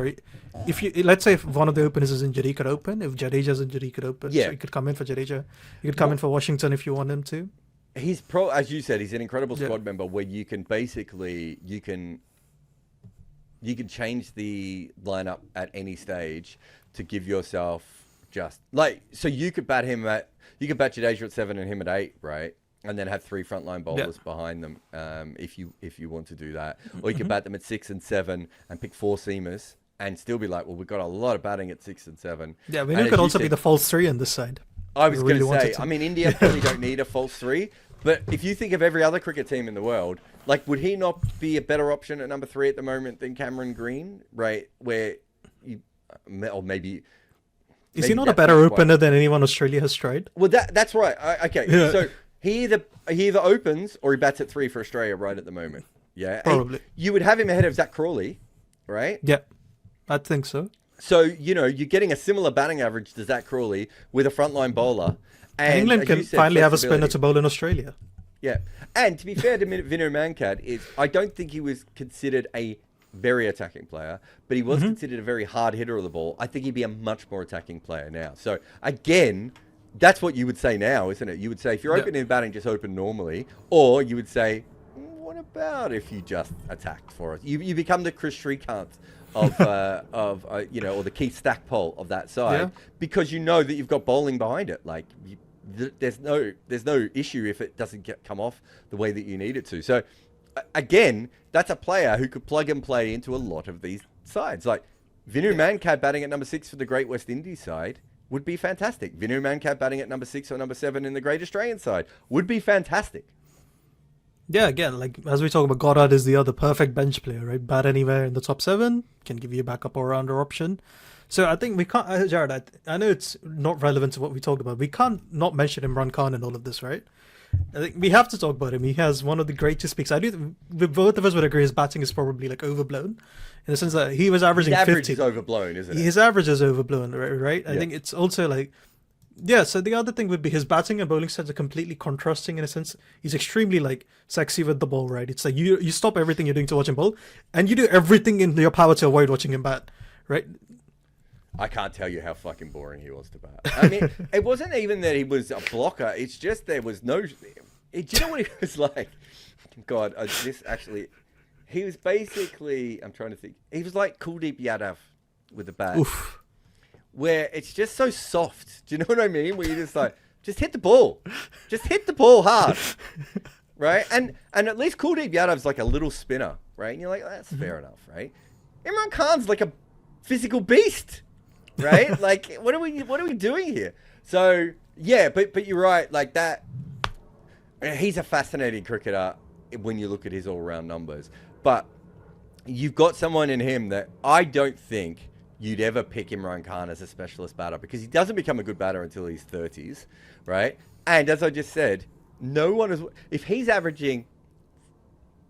If you let's say if one of the openers is injured, he could open. If Jadeja's injured, he could open. So he could come in for Jadeja. He could come in for Washington if you want him to. He's as you said, he's an incredible squad member where you can basically you can change the lineup at any stage to give yourself just like so you could bat Jadeja at 7 and him at 8, right? And then have 3 frontline bowlers behind them if you want to do that, or you could bat them at 6 and 7 and pick 4 seamers and still be like, well, we've got a lot of batting at 6 and 7. Yeah, I mean, you could also be the false 3 on this side. I was going to say, I mean, India probably don't need a false 3, but if you think of every other cricket team in the world, like, would he not be a better option at number 3 at the moment than Cameron Green, right? Where or maybe... Is he not a better opener than anyone Australia has tried? Well, that's right. Okay, so he either opens or he bats at 3 for Australia right at the moment. Yeah, probably. You would have him ahead of Zach Crawley, right? Yeah, I think so. So, you're getting a similar batting average to Zach Crawley with a frontline bowler. And England can finally have a spinner to bowl in Australia. Yeah. And to be fair to Vinu Mankad, I don't think he was considered a very attacking player, but he was considered a very hard hitter of the ball. I think he'd be a much more attacking player now. So, again, that's what you would say now, isn't it? You would say, if you're opening and batting, just open normally. Or you would say, what about if you just attacked for us? You become the Chris Shrikant of or the Keith Stackpole of that side, because you know that you've got bowling behind it. Like, there's no issue if it doesn't come off the way that you need it to. So, again, that's a player who could plug and play into a lot of these sides. Like, Vinu Mankad batting at number 6 for the Great West Indies side would be fantastic. Vinu Mankad batting at number 6 or number 7 in the Great Australian side would be fantastic. Yeah, again, like as we talk about, Goddard is the other perfect bench player, right? Bat anywhere in the top 7, can give you a backup or rounder option. So I think we can't, Jarrod, I know it's not relevant to what we talked about. We can't not mention Imran Khan in all of this, right? I think we have to talk about him. He has one of the greatest peaks. Both of us would agree his batting is probably like overblown, in the sense that he was averaging 50. His average is overblown, isn't it? His average is overblown, right? I think it's also like Yeah, so the other thing would be his batting and bowling sets are completely contrasting in a sense. He's extremely like sexy with the ball, right? It's like you stop everything you're doing to watch him bowl, and you do everything in your power to avoid watching him bat, right? I can't tell you how fucking boring he was to bat. I mean, it wasn't even that he was a blocker. It's just there was no... Do you know what he was like? God, he was basically... I'm trying to think. He was like Kuldeep Yadav with the bat. Oof. Where it's just so soft. Do you know what I mean? Where you're just like, just hit the ball. Just hit the ball hard. Right? And at least Kuldeep Yadav's like a little spinner, right? And you're like, that's fair enough, right? Imran Khan's like a physical beast, right? Like, what are we doing here? So, yeah, but you're right. Like that, he's a fascinating cricketer when you look at his all-round numbers. But you've got someone in him that I don't think you'd ever pick Imran Khan as a specialist batter, because he doesn't become a good batter until his 30s, right? And as I just said, no one is... If he's averaging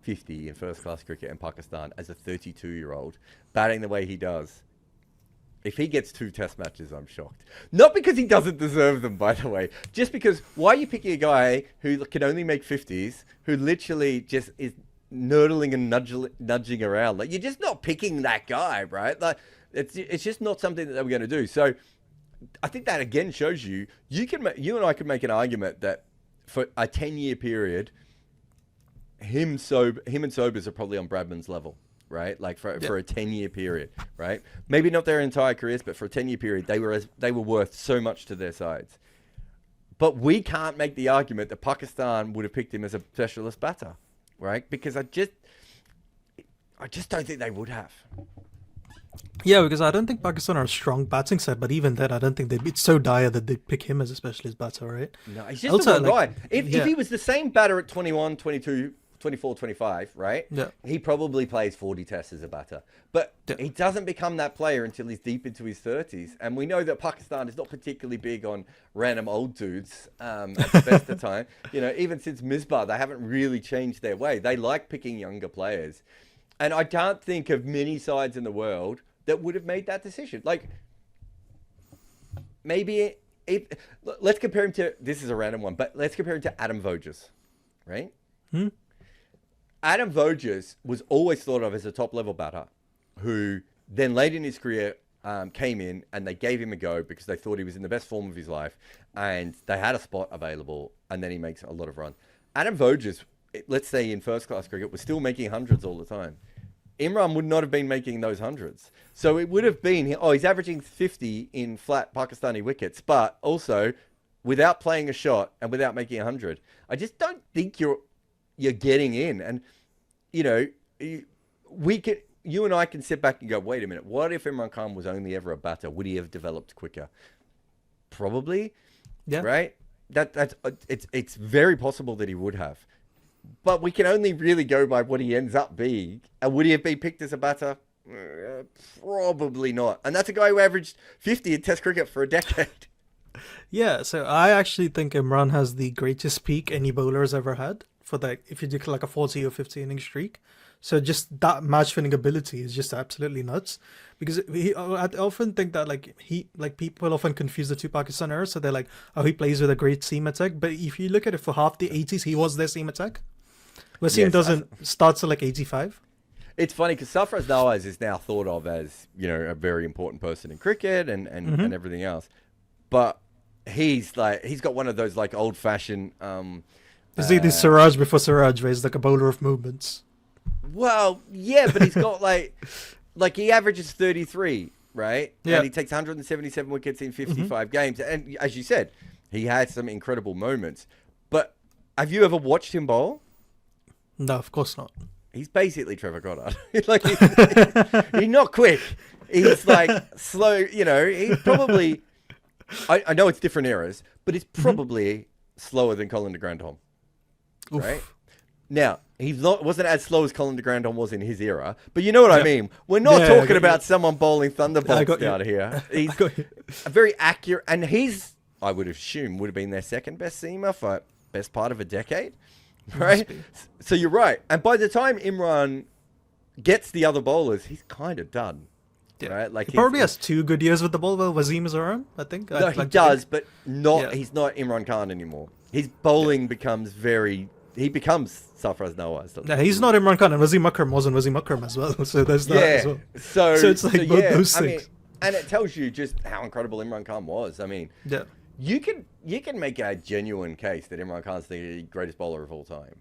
50 in first-class cricket in Pakistan as a 32-year-old, batting the way he does, if he gets 2 test matches, I'm shocked. Not because he doesn't deserve them, by the way. Just because, why are you picking a guy who can only make 50s, who literally just is nurdling and nudging around? Like, you're just not picking that guy, right? Like, it's just not something that they were going to do. So I think that again shows you and I could make an argument that for a 10-year period, him and Sobers are probably on Bradman's level, right? Like for a 10-year period, right? Maybe not their entire careers, but for a 10-year period, they were worth so much to their sides. But we can't make the argument that Pakistan would have picked him as a specialist batter, right? Because I just don't think they would have. Yeah, because I don't think Pakistan are a strong batting side, but even then, I don't think it's so dire that they'd pick him as a specialist batter, right? No, he's just also, the wrong guy. If he was the same batter at 21, 22, 24, 25, right? Yeah. He probably plays 40 tests as a batter. But he doesn't become that player until he's deep into his 30s. And we know that Pakistan is not particularly big on random old dudes at the best of time. You know, even since Misbah, they haven't really changed their way. They like picking younger players. And I can't think of many sides in the world that would have made that decision. Like, maybe let's compare him to, this is a random one, but let's compare him to Adam Voges, right? Adam Voges was always thought of as a top-level batter who then late in his career came in and they gave him a go because they thought he was in the best form of his life and they had a spot available, and then he makes a lot of runs. Adam Voges, let's say in first-class cricket, was still making hundreds all the time. Imran would not have been making those hundreds. So it would have been, he's averaging 50 in flat Pakistani wickets, but also without playing a shot and without making 100. I just don't think you're getting in. And, you know, you and I can sit back and go, wait a minute, what if Imran Khan was only ever a batter? Would he have developed quicker? Probably. Yeah. Right? It's very possible that he would have. But we can only really go by what he ends up being. And would he have been picked as a batter? Probably not. And that's a guy who averaged 50 in Test cricket for a decade. Yeah, so I actually think Imran has the greatest peak any bowler has ever had for that. If you do like a 40 or 50 inning streak. So just that match winning ability is just absolutely nuts. Because I often think that people often confuse the two Pakistan eras. So they're like, oh, he plays with a great seam attack. But if you look at it, for half the 80s, he was their seam attack. Wasim doesn't start till like 85. It's funny because Sarfraz Nawaz is now thought of as, you know, a very important person in cricket and everything else. But he's got one of those like old fashioned is he the Siraj before Siraj, where he's like a bowler of movements? Well, yeah, but he's got like he averages 33, right? Yeah. And he takes 177 wickets in 55 games. And as you said, he had some incredible moments. But have you ever watched him bowl? No, of course not. He's basically Trevor Goddard. He's not quick. He's like slow, you know, he's probably, I know it's different eras, but it's probably slower than Colin de Grandhomme, right? Now, wasn't as slow as Colin de Grandhomme was in his era, but you know what I mean. We're not talking about someone bowling thunderbolts out here. He's a very accurate, and I would assume, would have been their second best seamer for best part of a decade. Right? So you're right. And by the time Imran gets the other bowlers, he's kind of done. right? Like he probably has 2 good years with the ball. Well, Wasim is around, I think. No, I'd he like to does, think. but not. Yeah. He's not Imran Khan anymore. His bowling becomes very. He becomes Sarfraz Nawaz. No, he's not Imran Khan, and Wasim Akram wasn't Wasim Akram as well. So there's that as well. So it's like both those I mean, things. and it tells you just how incredible Imran Khan was. I mean, Yeah. you can make a genuine case that Imran Khan's the greatest bowler of all time.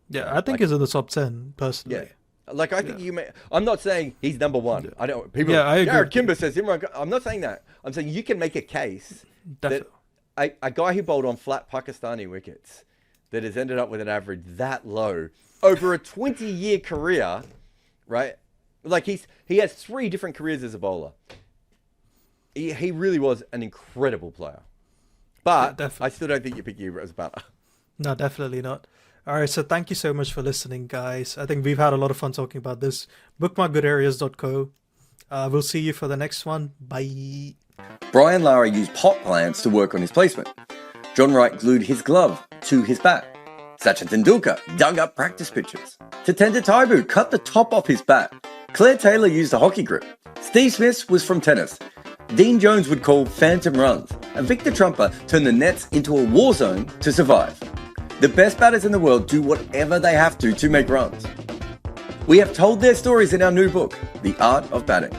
Yeah, I think he's in the top 10 personally. Yeah. Like I think you may. I'm not saying he's number one. I don't. People. Yeah, I agree. Jarrod Kimber says Imran Khan. I'm not saying that. I'm saying you can make a case Definitely. that a guy who bowled on flat Pakistani wickets that has ended up with an average that low over a 20-year career, right? Like he has 3 different careers as a bowler. He really was an incredible player. But I still don't think you pick you as a batter. No, definitely not. All right, so thank you so much for listening, guys. I think we've had a lot of fun talking about this. Bookmarkgoodareas.co. We'll see you for the next one. Bye. Brian Lara used pot plants to work on his placement. John Wright glued his glove to his bat. Sachin Tendulkar dug up practice pitches. Tatenda Taibu cut the top off his bat. Claire Taylor used a hockey grip. Steve Smith was from tennis. Dean Jones would call phantom runs. And Victor Trumper turned the nets into a war zone to survive. The best batters in the world do whatever they have to make runs. We have told their stories in our new book, The Art of Batting.